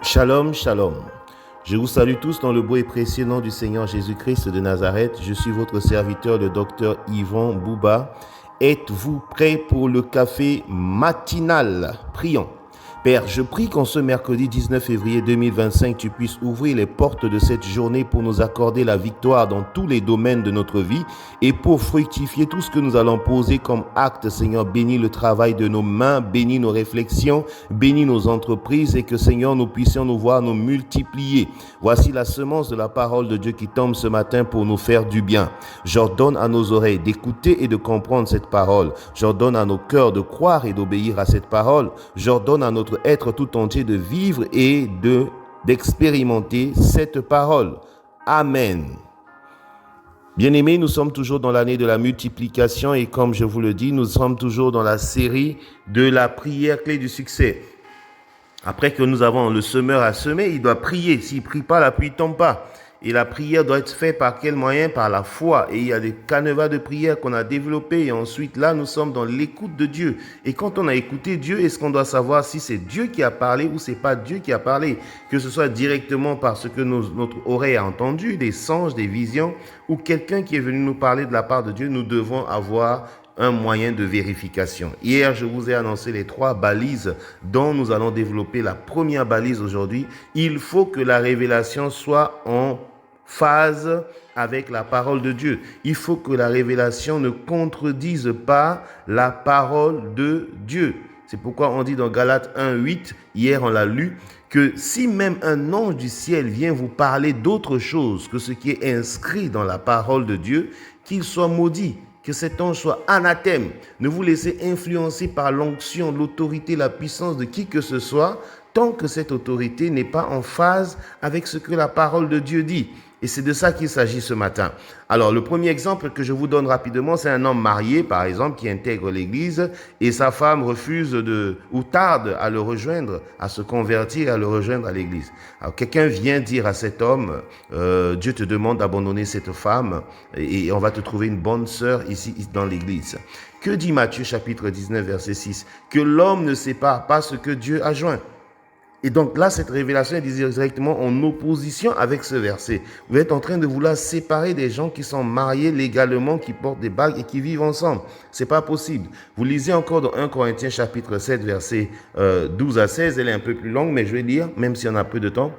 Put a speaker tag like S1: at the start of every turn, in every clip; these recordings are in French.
S1: Shalom, shalom. Je vous salue tous dans le beau et précieux nom du Seigneur Jésus-Christ de Nazareth. Je suis votre serviteur, le docteur Yvon Bouba. Êtes-vous prêts pour le café matinal? Prions. Père, je prie qu'en ce mercredi 19 février 2025, tu puisses ouvrir les portes de cette journée pour nous accorder la victoire dans tous les domaines de notre vie et pour fructifier tout ce que nous allons poser comme acte. Seigneur, bénis le travail de nos mains, bénis nos réflexions, bénis nos entreprises et que, Seigneur, nous puissions nous voir nous multiplier. Voici la semence de la parole de Dieu qui tombe ce matin pour nous faire du bien. J'ordonne à nos oreilles d'écouter et de comprendre cette parole. J'ordonne à nos cœurs de croire et d'obéir à cette parole. J'ordonne à notre être tout entier de vivre et d'expérimenter cette parole. Amen. Bien-aimés, nous sommes toujours dans l'année de la multiplication et comme je vous le dis, nous sommes toujours dans la série de la prière clé du succès. Après que nous avons le semeur à semer, il doit prier. S'il ne prie pas, la pluie ne tombe pas. Et la prière doit être faite par quel moyen? Par la foi. Et il y a des canevas de prière qu'on a développés. Et ensuite, là, nous sommes dans l'écoute de Dieu. Et quand on a écouté Dieu, est-ce qu'on doit savoir si c'est Dieu qui a parlé ou c'est pas Dieu qui a parlé? Que ce soit directement parce que notre oreille a entendu, des songes, des visions, ou quelqu'un qui est venu nous parler de la part de Dieu, nous devons avoir un moyen de vérification. Hier, je vous ai annoncé les 3 balises dont nous allons développer la première balise aujourd'hui. Il faut que la révélation soit en phase avec la parole de Dieu. Il faut que la révélation ne contredise pas la parole de Dieu. C'est pourquoi on dit dans Galates 1:8, hier on l'a lu, que si même un ange du ciel vient vous parler d'autre chose que ce qui est inscrit dans la parole de Dieu, qu'il soit maudit. Que cet ange soit anathème. Ne vous laissez influencer par l'onction, l'autorité, la puissance de qui que ce soit, tant que cette autorité n'est pas en phase avec ce que la parole de Dieu dit. Et c'est de ça qu'il s'agit ce matin. Alors, le premier exemple que je vous donne rapidement, c'est un homme marié, par exemple, qui intègre l'église et sa femme refuse ou tarde à le rejoindre, à se convertir, à le rejoindre à l'église. Alors, quelqu'un vient dire à cet homme, Dieu te demande d'abandonner cette femme et on va te trouver une bonne sœur ici dans l'église. Que dit Matthieu chapitre 19, verset 6? Que l'homme ne sépare pas ce que Dieu a joint. Et donc là, cette révélation est directement en opposition avec ce verset. Vous êtes en train de vouloir séparer des gens qui sont mariés légalement, qui portent des bagues et qui vivent ensemble. C'est pas possible. Vous lisez encore dans 1 Corinthiens chapitre 7, verset 12 à 16. Elle est un peu plus longue, mais je vais lire, même si on a peu de temps.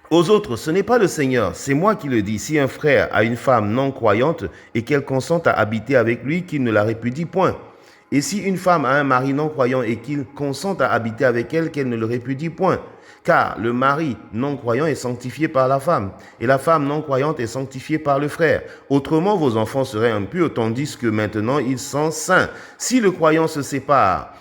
S1: Aux autres, ce n'est pas le Seigneur, c'est moi qui le dis. Si un frère a une femme non croyante et qu'elle consente à habiter avec lui, qu'il ne la répudie point. Et si une femme a un mari non croyant et qu'il consente à habiter avec elle, qu'elle ne le répudie point. Car le mari non croyant est sanctifié par la femme, et la femme non croyante est sanctifiée par le frère. Autrement, vos enfants seraient impurs, tandis que maintenant ils sont saints. Si le croyant se sépare,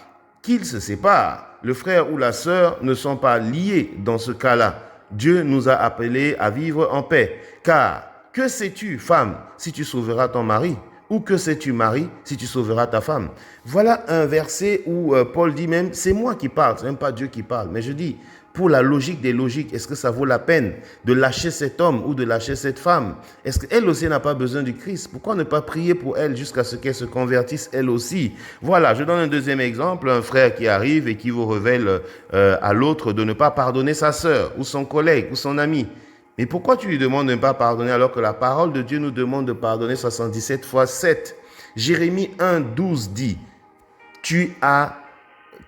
S1: qu'il se sépare. Le frère ou la sœur ne sont pas liés dans ce cas-là. Dieu nous a appelés à vivre en paix. Car que sais-tu, femme, si tu sauveras ton mari? Ou que sais-tu, mari, si tu sauveras ta femme? Voilà un verset où Paul dit même, c'est moi qui parle, c'est même pas Dieu qui parle. Mais je dis, pour la logique des logiques, est-ce que ça vaut la peine de lâcher cet homme ou de lâcher cette femme? Est-ce qu'elle aussi n'a pas besoin du Christ? Pourquoi ne pas prier pour elle jusqu'à ce qu'elle se convertisse elle aussi? Voilà, je donne un deuxième exemple, un frère qui arrive et qui vous révèle à l'autre de ne pas pardonner sa sœur ou son collègue ou son ami. Mais pourquoi tu lui demandes de ne pas pardonner alors que la parole de Dieu nous demande de pardonner 77 fois 7? Jérémie 1:12 dit,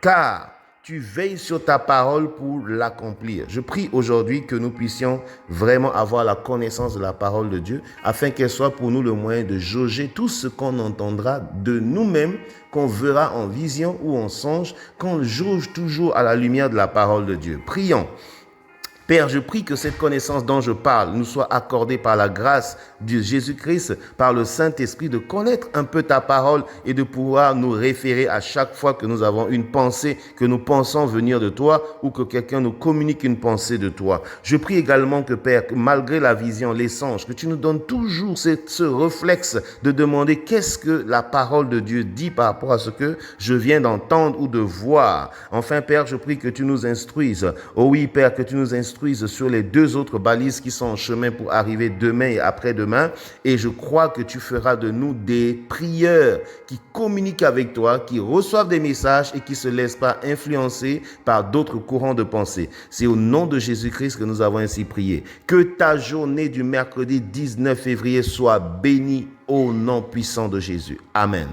S1: car tu veilles sur ta parole pour l'accomplir. Je prie aujourd'hui que nous puissions vraiment avoir la connaissance de la parole de Dieu afin qu'elle soit pour nous le moyen de jauger tout ce qu'on entendra de nous-mêmes, qu'on verra en vision ou en songe, qu'on jauge toujours à la lumière de la parole de Dieu. Prions. Père, je prie que cette connaissance dont je parle nous soit accordée par la grâce de Jésus-Christ, par le Saint-Esprit, de connaître un peu ta parole et de pouvoir nous référer à chaque fois que nous avons une pensée, que nous pensons venir de toi ou que quelqu'un nous communique une pensée de toi. Je prie également que, Père, malgré la vision, les songes, que tu nous donnes toujours ce réflexe de demander qu'est-ce que la parole de Dieu dit par rapport à ce que je viens d'entendre ou de voir. Enfin, Père, je prie que tu nous instruises. Oh oui, Père, que tu nous instruises instruise sur les 2 autres balises qui sont en chemin pour arriver demain et après-demain. Et je crois que tu feras de nous des prieurs qui communiquent avec toi, qui reçoivent des messages et qui ne se laissent pas influencer par d'autres courants de pensée. C'est au nom de Jésus-Christ que nous avons ainsi prié. Que ta journée du mercredi 19 février soit bénie au nom puissant de Jésus. Amen.